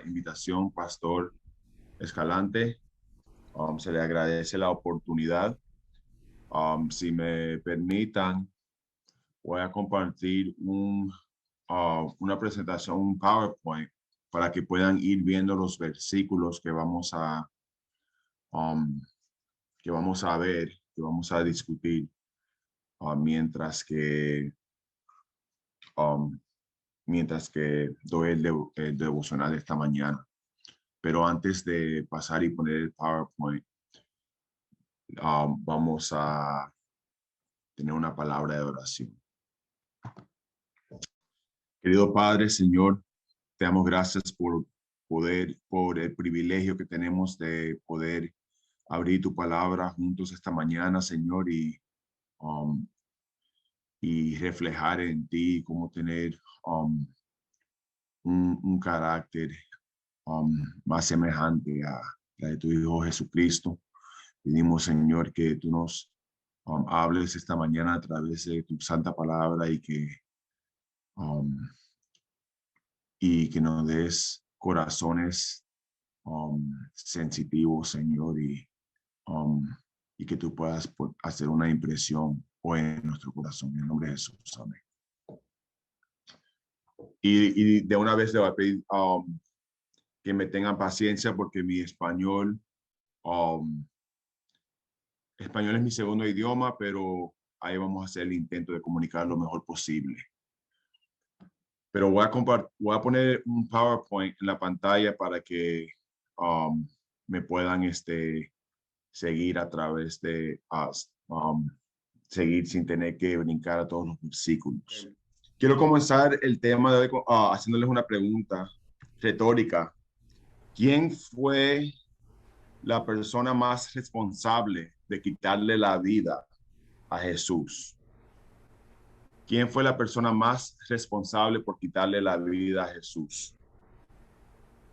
Invitación, Pastor Escalante. Se le agradece la oportunidad. Si me permitan, voy a compartir una presentación, un PowerPoint, para que puedan ir viendo los versículos um, que vamos a ver, que vamos a discutir, um, mientras que doy el devocional de esta mañana. Pero antes de pasar y poner el PowerPoint, vamos a tener una palabra de oración. Querido Padre, Señor, te damos gracias por el privilegio que tenemos de poder abrir tu palabra juntos esta mañana, Señor, um, y reflejar en ti cómo tener un carácter más semejante a la de tu Hijo Jesucristo. Pedimos, Señor, que tú nos hables esta mañana a través de tu santa palabra um, y que nos des corazones sensitivos, Señor, um, y que tú puedas hacer una impresión hoy en nuestro corazón. En el nombre de Jesús. Amén. Y de una vez le voy a pedir que me tengan paciencia porque mi español es mi segundo idioma, pero ahí vamos a hacer el intento de comunicar lo mejor posible. Pero voy a poner un PowerPoint en la pantalla para que me puedan seguir a través de seguir sin tener que brincar a todos los versículos. Quiero comenzar el tema de hoy haciéndoles una pregunta retórica. ¿Quién fue la persona más responsable de quitarle la vida a Jesús? ¿Quién fue la persona más responsable por quitarle la vida a Jesús?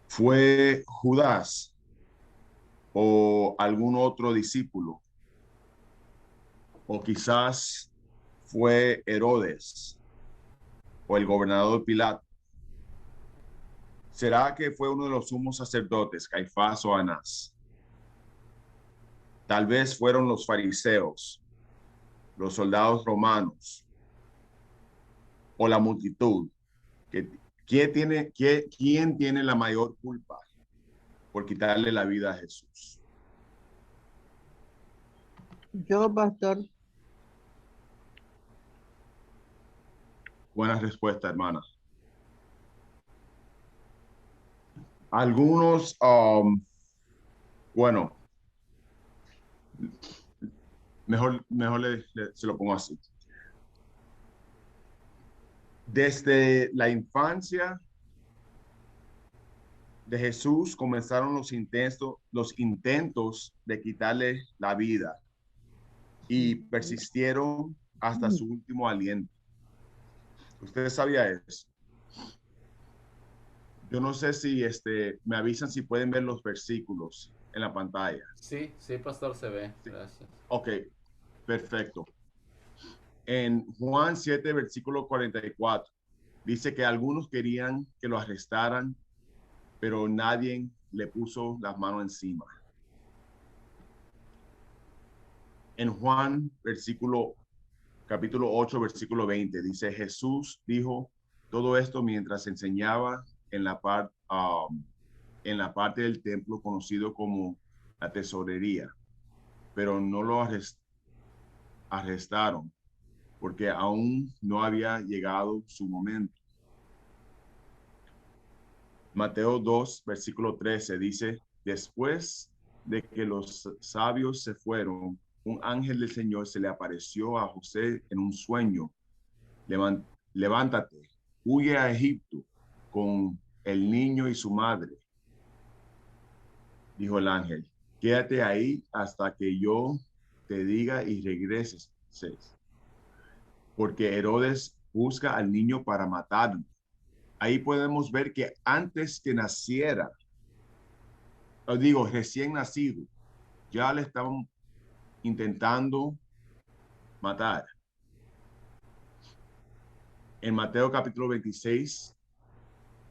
¿Fue Judas o algún otro discípulo? ¿O quizás fue Herodes o el gobernador Pilato? ¿Será que fue uno de los sumos sacerdotes, Caifás o Anás? Tal vez fueron los fariseos, los soldados romanos o la multitud. ¿Quién tiene la mayor culpa por quitarle la vida a Jesús? Yo, pastor. Buena respuesta, hermana. Algunos, bueno, mejor se lo pongo así. Desde la infancia de Jesús comenzaron los intentos de quitarle la vida y persistieron hasta su último aliento. ¿Usted sabía eso? Yo no sé si me avisan si pueden ver los versículos en la pantalla. Sí, pastor, se ve. Sí. Gracias. Ok, perfecto. En Juan 7, versículo 44, dice que algunos querían que lo arrestaran, pero nadie le puso las manos encima. En Juan, capítulo 8, versículo 20, dice, Jesús dijo todo esto mientras enseñaba en la parte del templo conocido como la tesorería, pero no lo arrestaron porque aún no había llegado su momento. Mateo 2, versículo 13 dice, después de que los sabios se fueron, un ángel del Señor se le apareció a José en un sueño. Levántate, huye a Egipto con el niño y su madre, dijo el ángel. Quédate ahí hasta que yo te diga y regreses, porque Herodes busca al niño para matarlo. Ahí podemos ver que antes que naciera, os digo, recién nacido, ya le estaban intentando matar. En Mateo capítulo 26,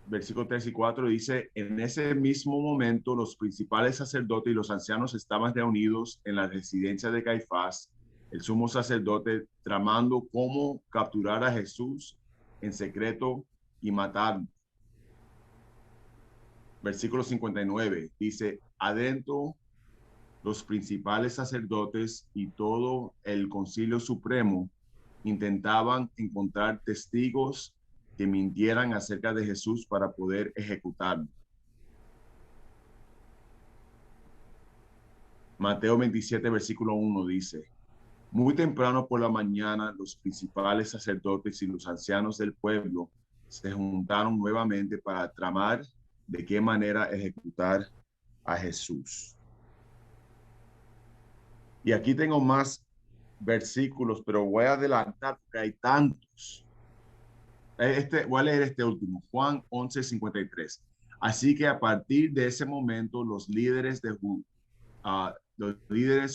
versículos 3 y 4 dice, en ese mismo momento los principales sacerdotes y los ancianos estaban reunidos en la residencia de Caifás, el sumo sacerdote, tramando cómo capturar a Jesús en secreto y matarlo. Versículo 59 dice, adentro los principales sacerdotes y todo el concilio supremo intentaban encontrar testigos que mintieran acerca de Jesús para poder ejecutarlo. Mateo 27, versículo 1 dice, muy temprano por la mañana los principales sacerdotes y los ancianos del pueblo se juntaron nuevamente para tramar de qué manera ejecutar a Jesús. Y aquí tengo más versículos, pero voy a adelantar porque hay tantos. Voy a leer este último, Juan 11:53. Así que a partir de ese momento, los líderes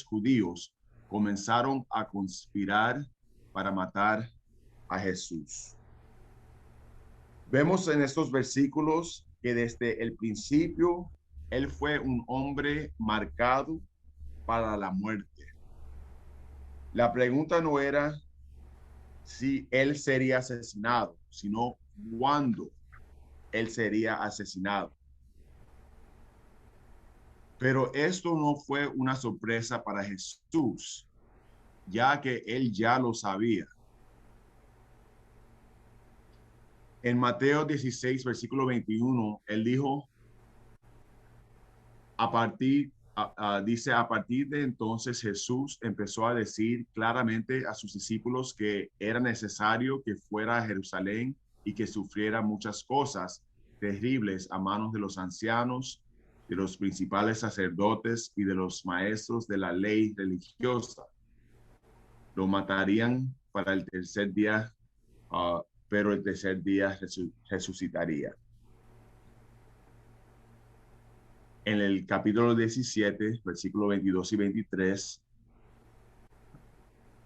judíos comenzaron a conspirar para matar a Jesús. Vemos en estos versículos que desde el principio él fue un hombre marcado para la muerte. La pregunta no era si él sería asesinado, sino cuándo él sería asesinado. Pero esto no fue una sorpresa para Jesús, ya que él ya lo sabía. En Mateo 16, versículo 21, él dijo, dice, a partir de entonces Jesús empezó a decir claramente a sus discípulos que era necesario que fuera a Jerusalén y que sufriera muchas cosas terribles a manos de los ancianos, de los principales sacerdotes y de los maestros de la ley religiosa. Lo matarían para el tercer día, pero el tercer día resucitaría. En el capítulo 17, versículos 22 y 23,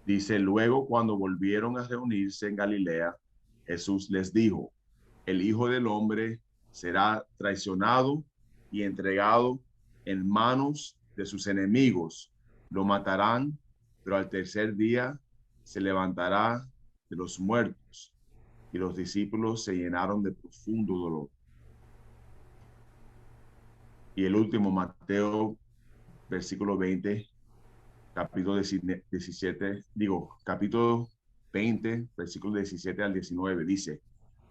dice, luego cuando volvieron a reunirse en Galilea, Jesús les dijo, el Hijo del Hombre será traicionado y entregado en manos de sus enemigos. Lo matarán, pero al tercer día se levantará de los muertos. Y los discípulos se llenaron de profundo dolor. Y el último, Mateo, versículo 20, capítulo 20, versículo 17 al 19, dice,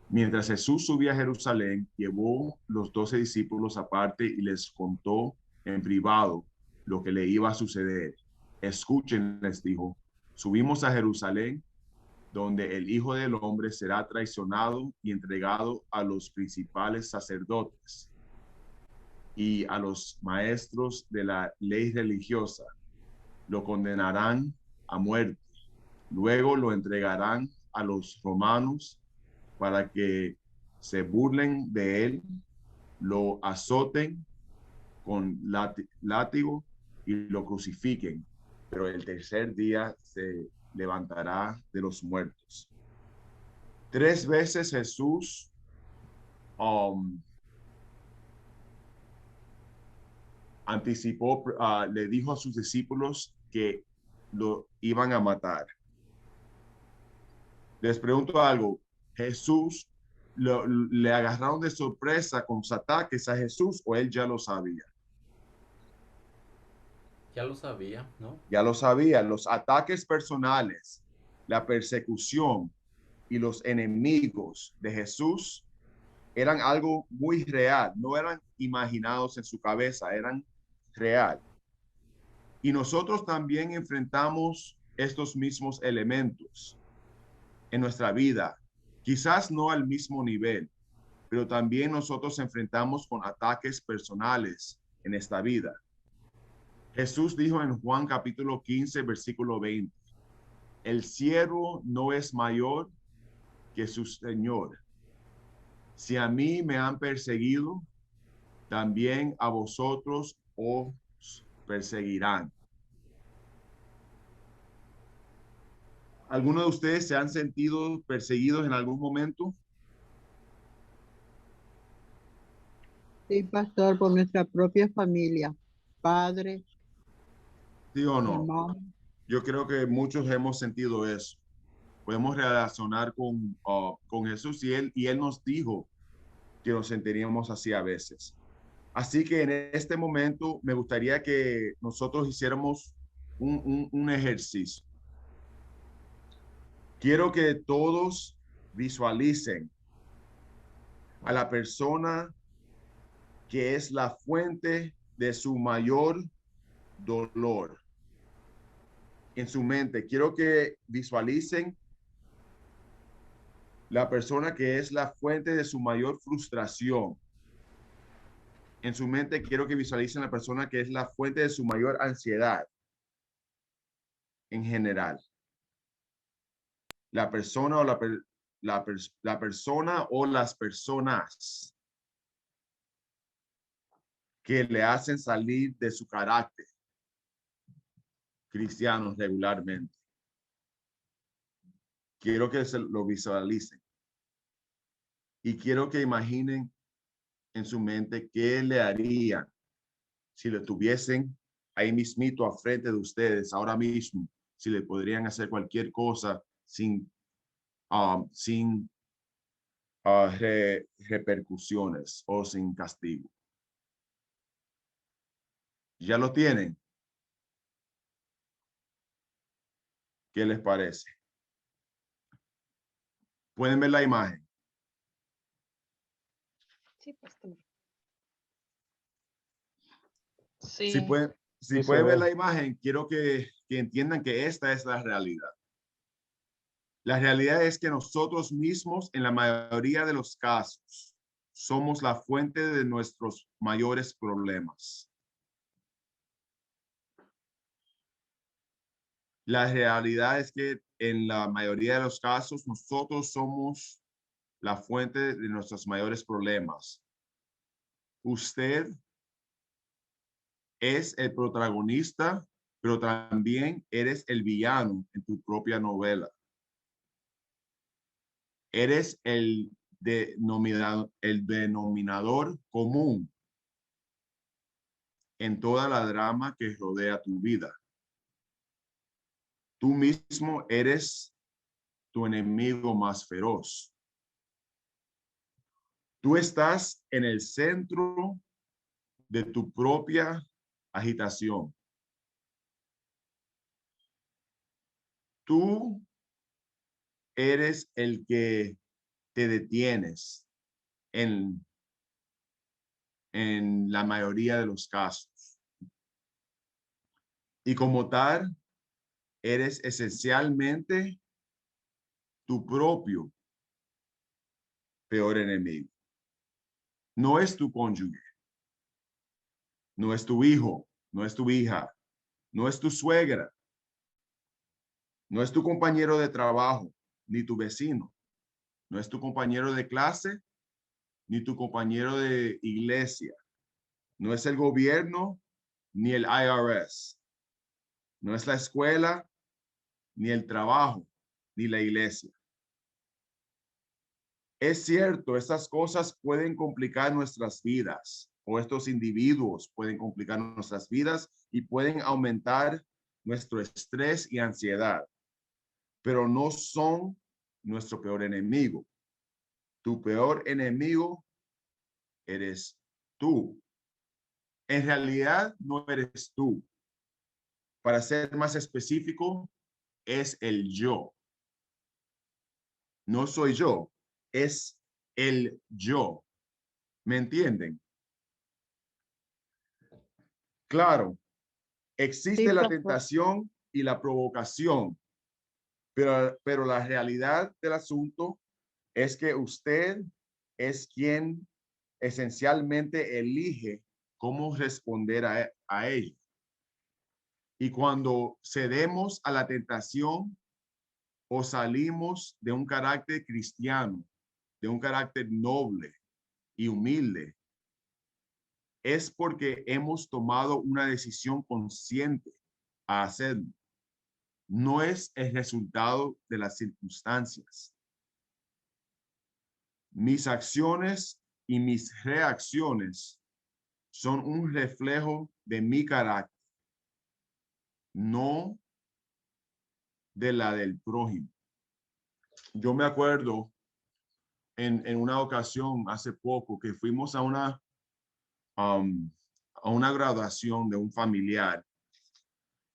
mientras Jesús subía a Jerusalén, llevó los 12 discípulos aparte y les contó en privado lo que le iba a suceder. Escuchen, les dijo, subimos a Jerusalén, donde el Hijo del Hombre será traicionado y entregado a los principales sacerdotes y a los maestros de la ley religiosa. Lo condenarán a muerte. Luego lo entregarán a los romanos para que se burlen de él, lo azoten con látigo y lo crucifiquen. Pero el tercer día se levantará de los muertos. 3 veces Jesús anticipó, le dijo a sus discípulos que lo iban a matar. Les pregunto algo, Jesús le agarraron de sorpresa con sus ataques a Jesús o él ya lo sabía? Ya lo sabía, ¿no? Ya lo sabía, los ataques personales, la persecución y los enemigos de Jesús eran algo muy real, no eran imaginados en su cabeza, eran real. Y nosotros también enfrentamos estos mismos elementos en nuestra vida, quizás no al mismo nivel, pero también nosotros enfrentamos con ataques personales en esta vida. Jesús dijo en Juan capítulo 15, versículo 20, el siervo no es mayor que su Señor. Si a mí me han perseguido, también a vosotros os perseguirán. ¿Alguno de ustedes se han sentido perseguidos en algún momento? Sí, pastor, por nuestra propia familia, padre, ¿Sí o no? hermano. Yo creo que muchos hemos sentido eso. Podemos relacionar con Jesús y él nos dijo que nos sentiríamos así a veces. Así que en este momento me gustaría que nosotros hiciéramos un ejercicio. Quiero que todos visualicen a la persona que es la fuente de su mayor dolor en su mente. Quiero que visualicen la persona que es la fuente de su mayor frustración. En su mente quiero que visualicen la persona que es la fuente de su mayor ansiedad en general. La persona o la persona o las personas que le hacen salir de su carácter cristianos regularmente. Quiero que se lo visualicen y quiero que imaginen en su mente qué le harían si lo tuviesen ahí mismito a frente de ustedes ahora mismo, si le podrían hacer cualquier cosa sin repercusiones o sin castigo. ¿Ya lo tienen? ¿Qué les parece? ¿Pueden ver la imagen? Sí, pastor. Si Sí, pueden, si Sí se pueden ver ve. la imagen, quiero que entiendan que esta es la realidad. La realidad es que nosotros mismos, en la mayoría de los casos, somos la fuente de nuestros mayores problemas. La realidad es que en la mayoría de los casos, nosotros somos la fuente de nuestros mayores problemas. Usted es el protagonista, pero también eres el villano en tu propia novela. Eres el denominador común en toda la drama que rodea tu vida. Tú mismo eres tu enemigo más feroz. Tú estás en el centro de tu propia agitación. Tú eres el que te detienes en la mayoría de los casos. Y como tal, eres esencialmente tu propio peor enemigo. No es tu cónyuge, no es tu hijo, no es tu hija, no es tu suegra, no es tu compañero de trabajo, ni tu vecino, no es tu compañero de clase, ni tu compañero de iglesia, no es el gobierno, ni el IRS, no es la escuela, ni el trabajo, ni la iglesia. Es cierto, estas cosas pueden complicar nuestras vidas, o estos individuos pueden complicar nuestras vidas y pueden aumentar nuestro estrés y ansiedad, pero no son nuestro peor enemigo. Tu peor enemigo eres tú. En realidad no eres tú. Para ser más específico, es el yo. No soy yo, es el yo. ¿Me entienden? Claro, Sí, existe la pastor. tentación y la provocación, pero la realidad del asunto es que usted es quien esencialmente elige cómo responder a ello. Y cuando cedemos a la tentación o salimos de un carácter cristiano, de un carácter noble y humilde, es porque hemos tomado una decisión consciente a hacerlo. no es el resultado de las circunstancias. Mis acciones y mis reacciones son un reflejo de mi carácter, no de la del prójimo. Yo me acuerdo en una ocasión hace poco que fuimos um, a una graduación de un familiar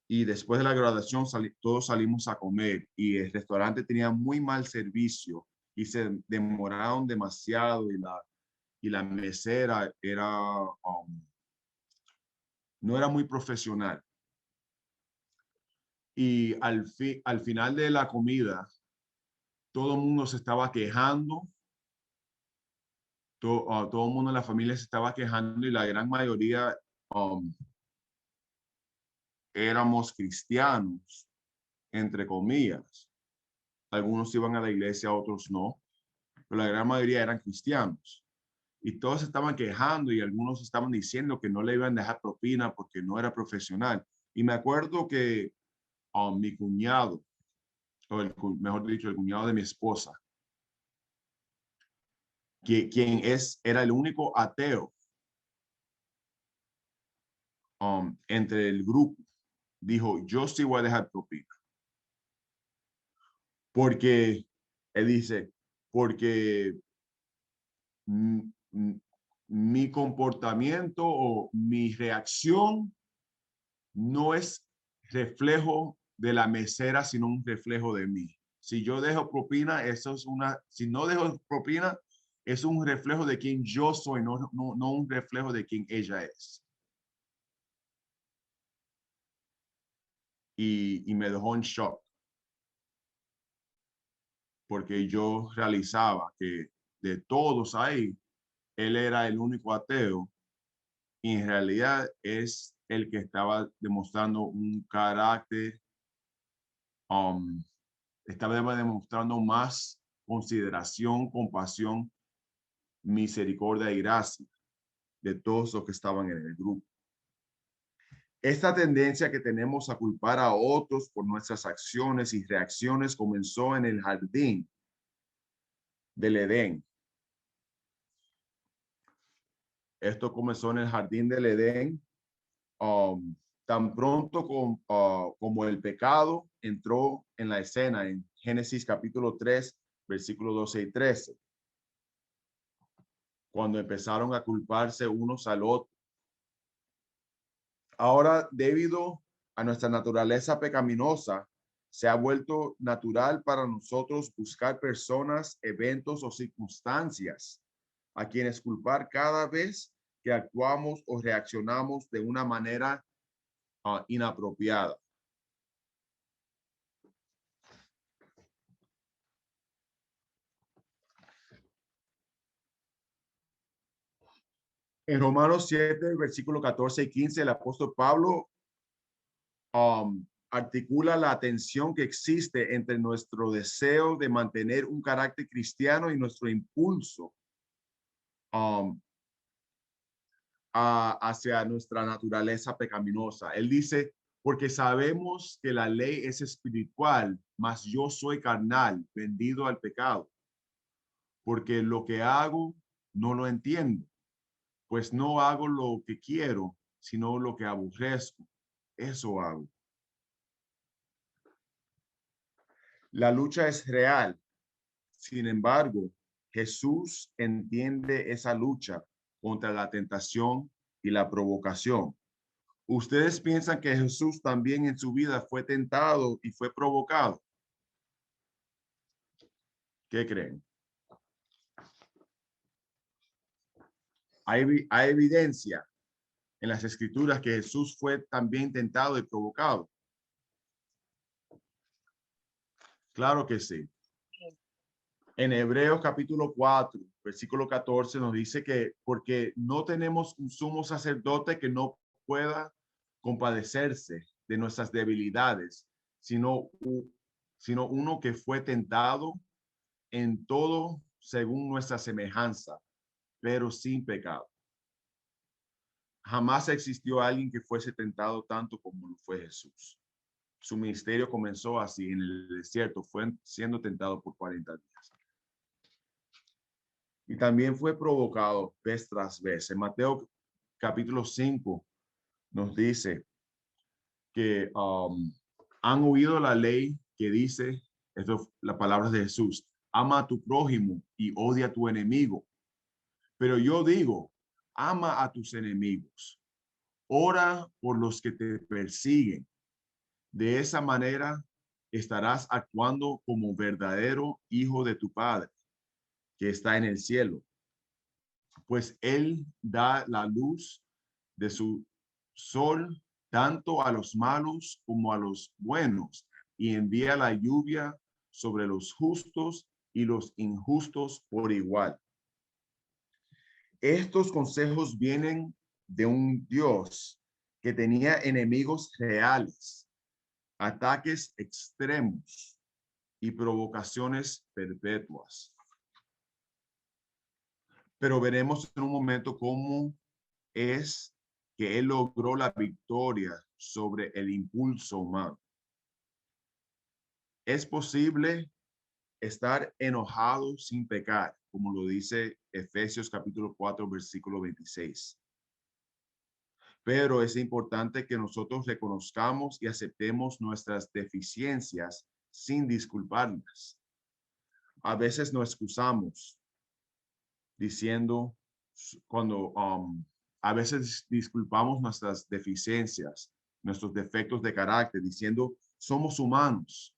y después de la graduación todos salimos a comer y el restaurante tenía muy mal servicio y se demoraron demasiado y la mesera no era muy profesional. Y al final de la comida, todo el mundo se estaba quejando, todo el mundo en la familia se estaba quejando y la gran mayoría éramos cristianos, entre comillas. Algunos iban a la iglesia, otros no, pero la gran mayoría eran cristianos. Y todos se estaban quejando y algunos estaban diciendo que no le iban a dejar propina porque no era profesional. Y me acuerdo que mi cuñado, mejor dicho, el cuñado de mi esposa, quien era el único ateo entre el grupo, dijo, yo sí voy a dejar propina. Porque, él dice, porque mi comportamiento o mi reacción no es reflejo de la mesera, sino un reflejo de mí. Si yo dejo propina, si no dejo propina, es un reflejo de quien yo soy, no un reflejo de quien ella es. Y me dejó en shock, porque yo realizaba que de todos ahí, él era el único ateo y en realidad es el que estaba demostrando un carácter, estaba demostrando más consideración, compasión, misericordia y gracia de todos los que estaban en el grupo. Esta tendencia que tenemos a culpar a otros por nuestras acciones y reacciones comenzó en el jardín del Edén. Esto comenzó en el jardín del Edén. Tan pronto como el pecado entró en la escena en Génesis capítulo 3, versículos 12 y 13, cuando empezaron a culparse unos al otro. Ahora, debido a nuestra naturaleza pecaminosa, se ha vuelto natural para nosotros buscar personas, eventos o circunstancias a quienes culpar cada vez que actuamos o reaccionamos de una manera inapropiada. En Romanos 7, versículo 14 y 15, el apóstol Pablo articula la tensión que existe entre nuestro deseo de mantener un carácter cristiano y nuestro impulso hacia nuestra naturaleza pecaminosa. Él dice, porque sabemos que la ley es espiritual, mas yo soy carnal, vendido al pecado, porque lo que hago no lo entiendo, pues no hago lo que quiero, sino lo que aborrezco. Eso hago. La lucha es real. Sin embargo, Jesús entiende esa lucha contra la tentación y la provocación. ¿Ustedes piensan que Jesús también en su vida fue tentado y fue provocado? ¿Qué creen? Hay evidencia en las escrituras que Jesús fue también tentado y provocado. Claro que sí. En Hebreos capítulo 4, versículo 14 nos dice que porque no tenemos un sumo sacerdote que no pueda compadecerse de nuestras debilidades, sino uno que fue tentado en todo según nuestra semejanza, pero sin pecado. Jamás existió alguien que fuese tentado tanto como lo fue Jesús. Su ministerio comenzó así en el desierto, fue siendo tentado por 40 días. Y también fue provocado vez tras vez. En Mateo capítulo 5 nos dice que han oído la ley que dice, esto es las palabras de Jesús, ama a tu prójimo y odia a tu enemigo. Pero yo digo, ama a tus enemigos, ora por los que te persiguen. De esa manera estarás actuando como verdadero hijo de tu Padre, que está en el cielo. Pues Él da la luz de su sol tanto a los malos como a los buenos, y envía la lluvia sobre los justos y los injustos por igual. Estos consejos vienen de un Dios que tenía enemigos reales, ataques extremos y provocaciones perpetuas. Pero veremos en un momento cómo es que él logró la victoria sobre el impulso humano. Es posible estar enojado sin pecar, como lo dice Efesios capítulo 4, versículo 26. Pero es importante que nosotros reconozcamos y aceptemos nuestras deficiencias sin disculparlas. A veces nos excusamos diciendo, cuando a veces disculpamos nuestras deficiencias, nuestros defectos de carácter, diciendo, somos humanos.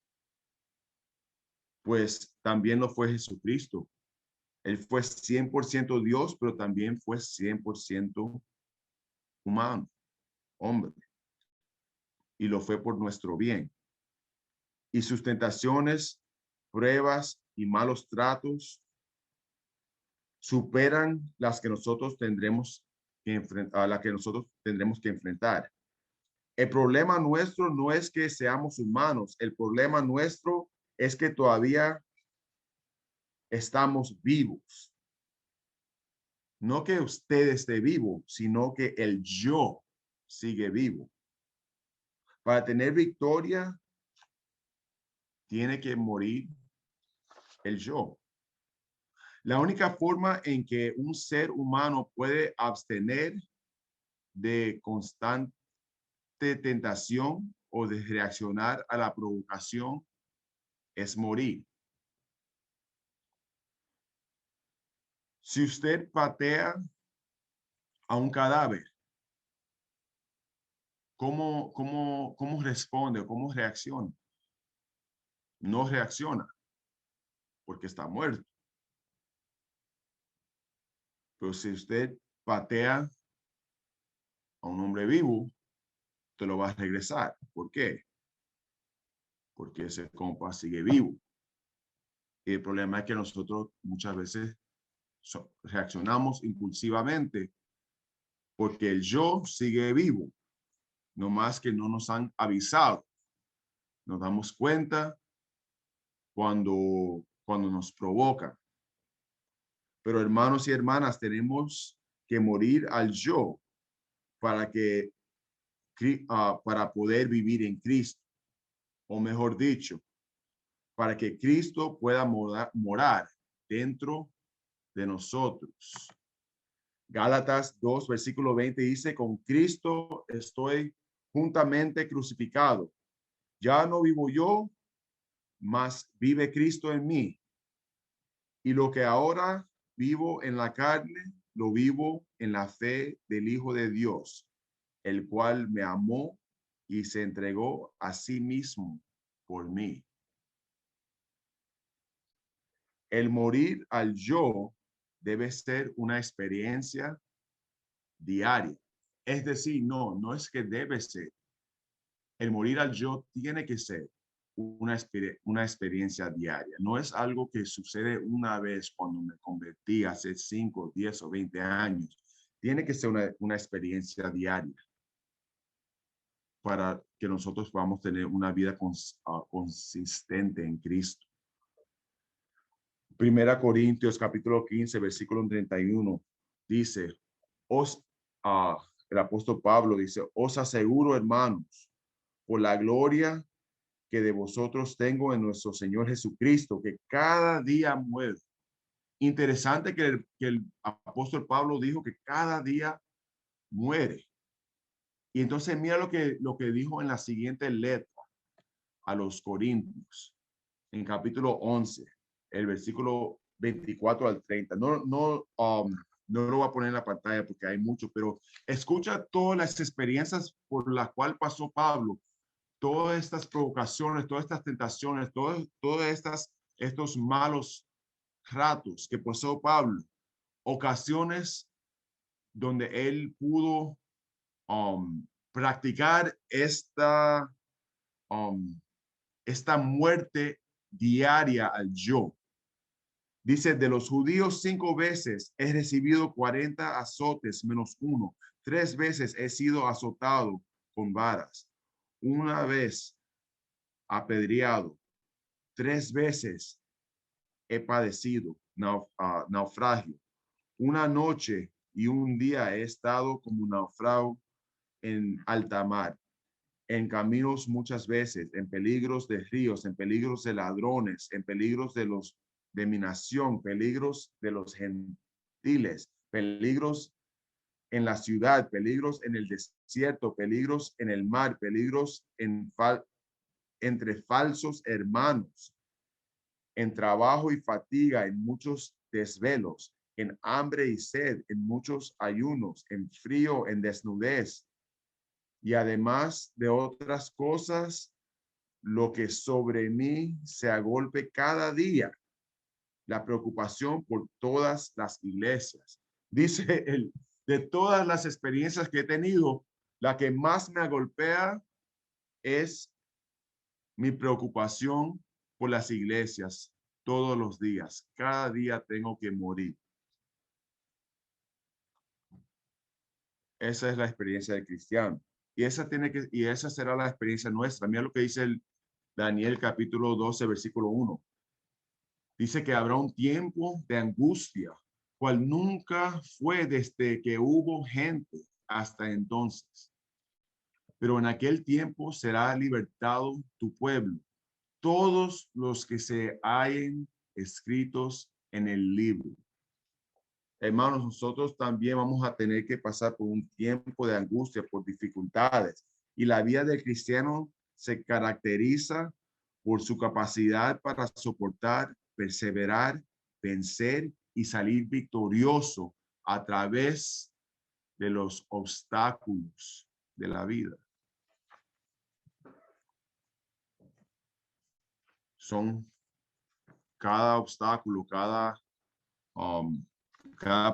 Pues también lo fue Jesucristo. Él fue 100% Dios, pero también fue 100% humano, hombre. Y lo fue por nuestro bien. Y sus tentaciones, pruebas y malos tratos superan las que nosotros tendremos que enfrentar, a la que nosotros tendremos que enfrentar. El problema nuestro no es que seamos humanos, el problema nuestro es que todavía estamos vivos. No que usted esté vivo, sino que el yo sigue vivo. Para tener victoria, tiene que morir el yo. La única forma en que un ser humano puede abstener de constante tentación o de reaccionar a la provocación es morir. Si usted patea a un cadáver, ¿cómo responde o cómo reacciona? No reacciona porque está muerto. Pero si usted patea a un hombre vivo, te lo va a regresar. ¿Por qué? Porque ese compa sigue vivo. Y el problema es que nosotros muchas veces reaccionamos impulsivamente porque el yo sigue vivo, no más que no nos han avisado. Nos damos cuenta cuando nos provoca. Pero hermanos y hermanas, tenemos que morir al yo para poder vivir en Cristo. O mejor dicho, para que Cristo pueda morar dentro de nosotros. Gálatas 2, versículo 20 dice, con Cristo estoy juntamente crucificado. Ya no vivo yo, mas vive Cristo en mí. Y lo que ahora vivo en la carne, lo vivo en la fe del Hijo de Dios, el cual me amó y se entregó a sí mismo por mí. El morir al yo debe ser una experiencia diaria. Es decir, no es que debe ser. El morir al yo tiene que ser una experiencia diaria. No es algo que sucede una vez cuando me convertí hace 5, 10 o 20 años. Tiene que ser una experiencia diaria para que nosotros podamos tener una vida consistente en Cristo. Primera Corintios capítulo 15, versículo 31 dice, el apóstol Pablo dice, os aseguro, hermanos, por la gloria que de vosotros tengo en nuestro Señor Jesucristo, que cada día muere. Interesante que el apóstol Pablo dijo que cada día muere. Y entonces mira lo que dijo en la siguiente letra a los Corintios, en capítulo 11, el versículo 24 al 30. No lo voy a poner en la pantalla porque hay mucho, pero escucha todas las experiencias por las cuales pasó Pablo, todas estas provocaciones, todas estas tentaciones, estos malos ratos que pasó Pablo, ocasiones donde él pudo practicar esta muerte diaria al yo. Dice, de los judíos 5 veces he recibido 40 azotes menos uno. 3 veces he sido azotado con varas. Una vez apedreado. 3 veces he padecido naufragio. Una noche y un día he estado como naufrago en alta mar, en caminos muchas veces, en peligros de ríos, en peligros de ladrones, en peligros de mi nación, peligros de los gentiles, peligros en la ciudad, peligros en el desierto, peligros en el mar, peligros entre falsos hermanos, en trabajo y fatiga, en muchos desvelos, en hambre y sed, en muchos ayunos, en frío, en desnudez, y además de otras cosas, lo que sobre mí se agolpe cada día, la preocupación por todas las iglesias. Dice él, de todas las experiencias que he tenido, la que más me golpea es mi preocupación por las iglesias todos los días. Cada día tengo que morir. Esa es la experiencia del cristiano. Y esa será la experiencia nuestra. Mira lo que dice el Daniel capítulo 12, versículo 1. Dice que habrá un tiempo de angustia, cual nunca fue desde que hubo gente hasta entonces. Pero en aquel tiempo será libertado tu pueblo, todos los que se hallen escritos en el libro. Hermanos, nosotros también vamos a tener que pasar por un tiempo de angustia, por dificultades. Y la vida del cristiano se caracteriza por su capacidad para soportar, perseverar, vencer y salir victorioso a través de los obstáculos de la vida. Son cada obstáculo, cada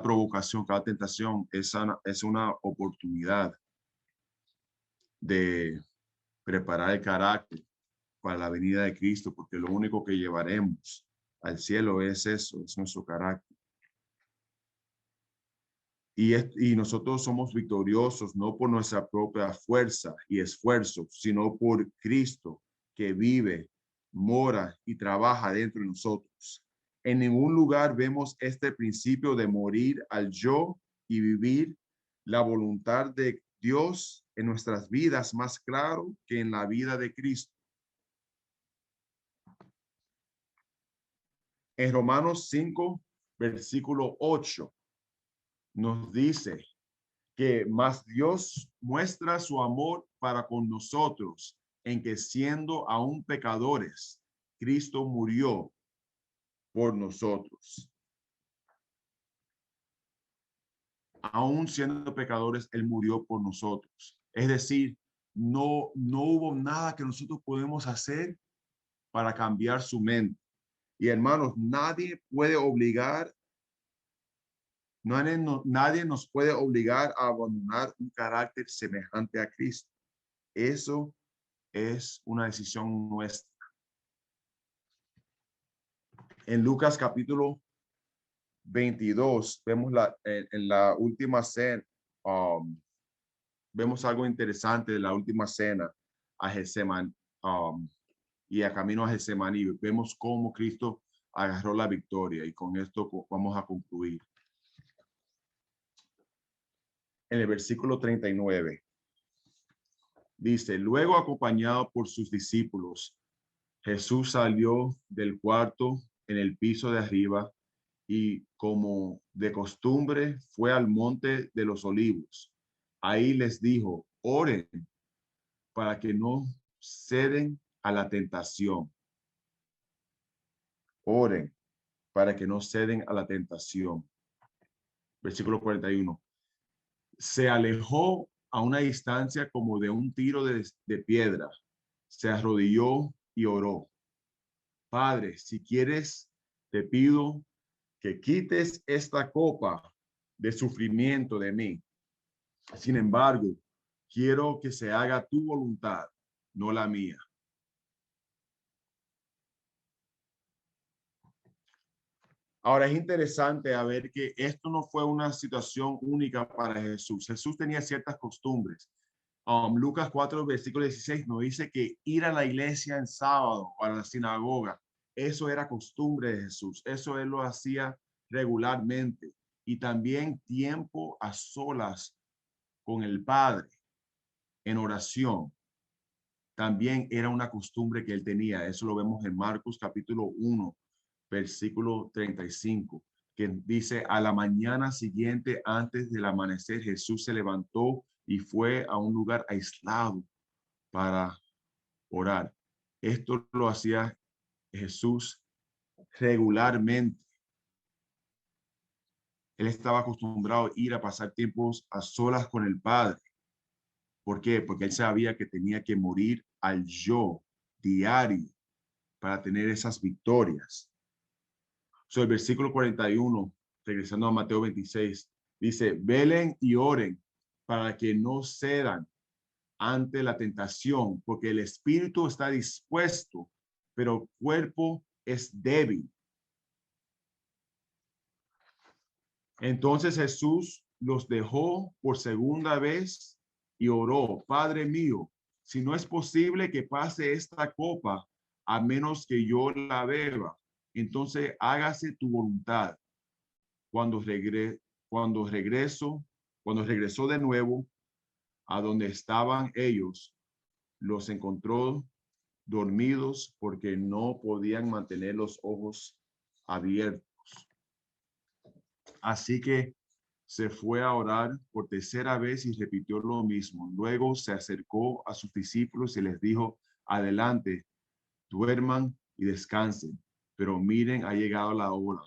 provocación, cada tentación es una oportunidad de preparar el carácter para la venida de Cristo, porque lo único que llevaremos al cielo es eso, es nuestro carácter. Y nosotros somos victoriosos no por nuestra propia fuerza y esfuerzo, sino por Cristo que vive, mora y trabaja dentro de nosotros. En ningún lugar vemos este principio de morir al yo y vivir la voluntad de Dios en nuestras vidas más claro que en la vida de Cristo. En Romanos 5, versículo 8, nos dice que más Dios muestra su amor para con nosotros en que siendo aún pecadores, Cristo murió por nosotros. Aún siendo pecadores, Él murió por nosotros. Es decir, no hubo nada que nosotros podemos hacer para cambiar su mente. Y hermanos, nadie nos puede obligar a abandonar un carácter semejante a Cristo. Eso es una decisión nuestra. En Lucas capítulo 22, vemos en la última cena, vemos algo interesante de la última cena a Getsemaní, y a camino a Getsemaní. Vemos cómo Cristo agarró la victoria, y con esto vamos a concluir. En el versículo 39 dice, luego acompañado por sus discípulos, Jesús salió del cuarto en el piso de arriba y, como de costumbre, fue al monte de los olivos. Ahí les dijo: oren para que no ceden a la tentación. Oren para que no ceden a la tentación. Versículo 41. Se alejó a una distancia como de un tiro de piedra. Se arrodilló y oró: Padre, si quieres, te pido que quites esta copa de sufrimiento de mí. Sin embargo, quiero que se haga tu voluntad, no la mía. Ahora es interesante a ver que esto no fue una situación única para Jesús. Jesús tenía ciertas costumbres. Lucas 4, versículo 16 nos dice que ir a la iglesia en sábado o a la sinagoga, eso era costumbre de Jesús. Eso él lo hacía regularmente. Y también tiempo a solas con el Padre en oración. También era una costumbre que él tenía. Eso lo vemos en Marcos capítulo 1, versículo 35, que dice: a la mañana siguiente, antes del amanecer, Jesús se levantó y fue a un lugar aislado para orar. Esto lo hacía Jesús regularmente. Él estaba acostumbrado a ir a pasar tiempos a solas con el Padre. ¿Por qué? Porque él sabía que tenía que morir al yo diario para tener esas victorias. El versículo 41, regresando a Mateo 26, dice: velen y oren para que no cedan ante la tentación, porque el espíritu está dispuesto, pero el cuerpo es débil. Entonces Jesús los dejó por segunda vez y oró: Padre mío, si no es posible que pase esta copa, a menos que yo la beba, entonces hágase tu voluntad. Cuando regresó de nuevo a donde estaban ellos, los encontró dormidos porque no podían mantener los ojos abiertos. Así que se fue a orar por tercera vez y repitió lo mismo. Luego se acercó a sus discípulos y les dijo: adelante, duerman y descansen, pero miren, ha llegado la hora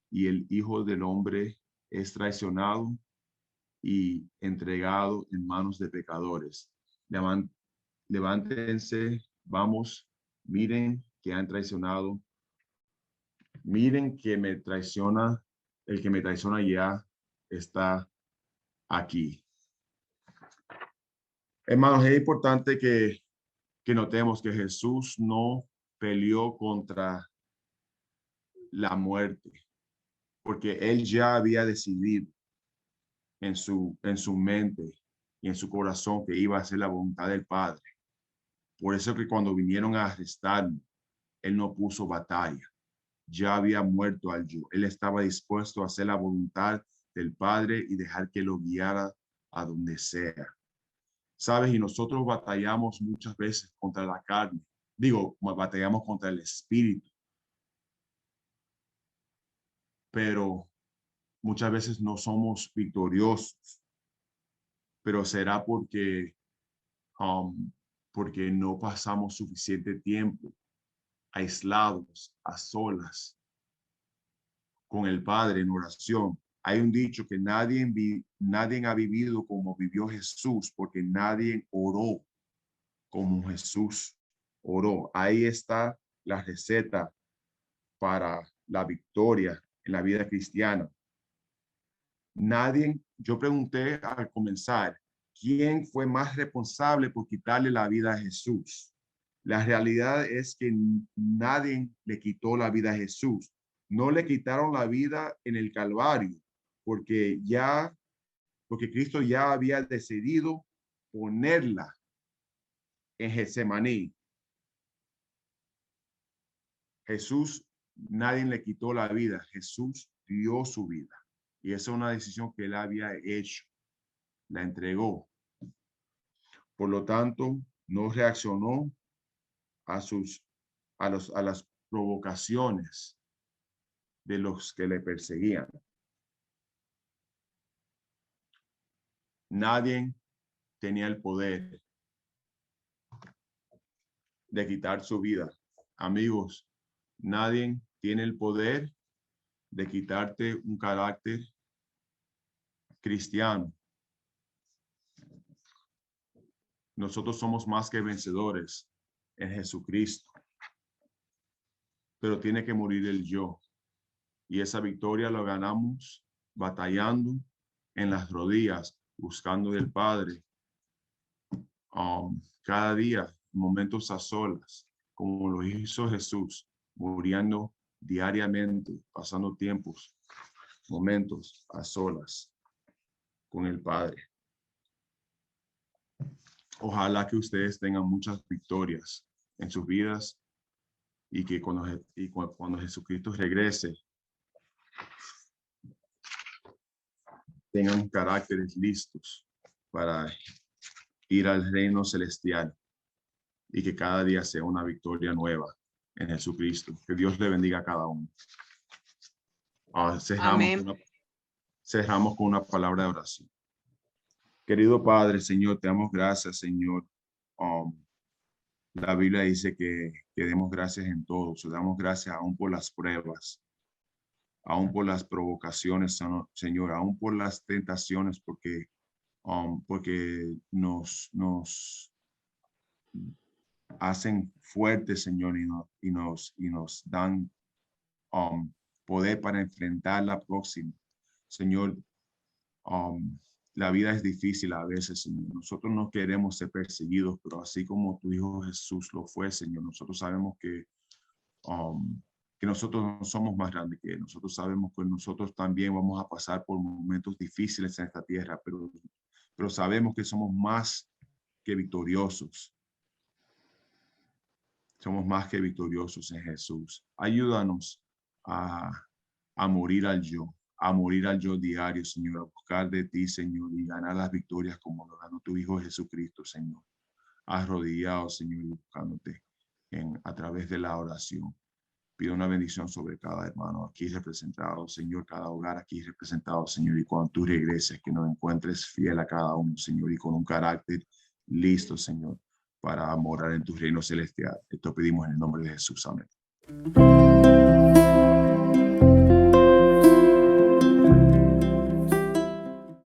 y el Hijo del Hombre es traicionado y entregado en manos de pecadores. Levántense, vamos, miren que han traicionado, miren que me traiciona, el que me traiciona ya está aquí. Hermanos, es importante que notemos que Jesús no peleó contra la muerte, porque él ya había decidido en su mente y en su corazón que iba a hacer la voluntad del Padre. Por eso que cuando vinieron a arrestarlo, él no puso batalla. Ya había muerto al yo. Él estaba dispuesto a hacer la voluntad del Padre y dejar que lo guiara a donde sea. ¿Sabes? Y nosotros batallamos muchas veces contra la carne. Digo, batallamos contra el espíritu. Pero muchas veces no somos victoriosos. Pero será porque no pasamos suficiente tiempo aislados, a solas, con el Padre en oración. Hay un dicho que nadie ha vivido como vivió Jesús, porque nadie oró como Jesús oró. Ahí está la receta para la victoria en la vida cristiana. Yo pregunté al comenzar, ¿quién fue más responsable por quitarle la vida a Jesús? La realidad es que nadie le quitó la vida a Jesús. No le quitaron la vida en el Calvario, porque Cristo ya había decidido ponerla en Getsemaní. Jesús, nadie le quitó la vida. Jesús dio su vida. Y esa es una decisión que él había hecho. La entregó. Por lo tanto, no reaccionó a sus a las provocaciones de los que le perseguían. Nadie tenía el poder de quitar su vida. Amigos, nadie tiene el poder de quitarte un carácter cristiano. Nosotros somos más que vencedores en Jesucristo, pero tiene que morir el yo. Y esa victoria la ganamos batallando en las rodillas, buscando del Padre, cada día, momentos a solas, como lo hizo Jesús, muriendo diariamente, pasando tiempos, momentos a solas con el Padre. Ojalá que ustedes tengan muchas victorias en sus vidas y que cuando Jesucristo regrese, tengan caracteres listos para ir al reino celestial y que cada día sea una victoria nueva en Jesucristo. Que Dios le bendiga a cada uno. Amén. Cerramos con una palabra de oración. Querido Padre, Señor, te damos gracias, Señor. La Biblia dice que demos gracias en todo. Te damos gracias aún por las pruebas, aún por las provocaciones, Señor, aún por las tentaciones, porque nos hacen fuertes, Señor, y nos dan poder para enfrentar la próxima. Señor, la vida es difícil a veces, Señor. Nosotros no queremos ser perseguidos, pero así como tu Hijo Jesús lo fue, Señor, nosotros sabemos que nosotros no somos más grandes que Él. Nosotros sabemos que nosotros también vamos a pasar por momentos difíciles en esta tierra, pero sabemos que somos más que victoriosos. Somos más que victoriosos en Jesús. Ayúdanos a morir al yo diario, Señor, a buscar de ti, Señor, y ganar las victorias como lo ganó tu Hijo Jesucristo, Señor. Arrodillado, Señor, y buscándote a través de la oración. Pido una bendición sobre cada hermano aquí representado, Señor, cada hogar aquí representado, Señor, y cuando tú regreses, que nos encuentres fiel a cada uno, Señor, y con un carácter listo, Señor, para morar en tu reino celestial. Esto pedimos en el nombre de Jesús. Amén.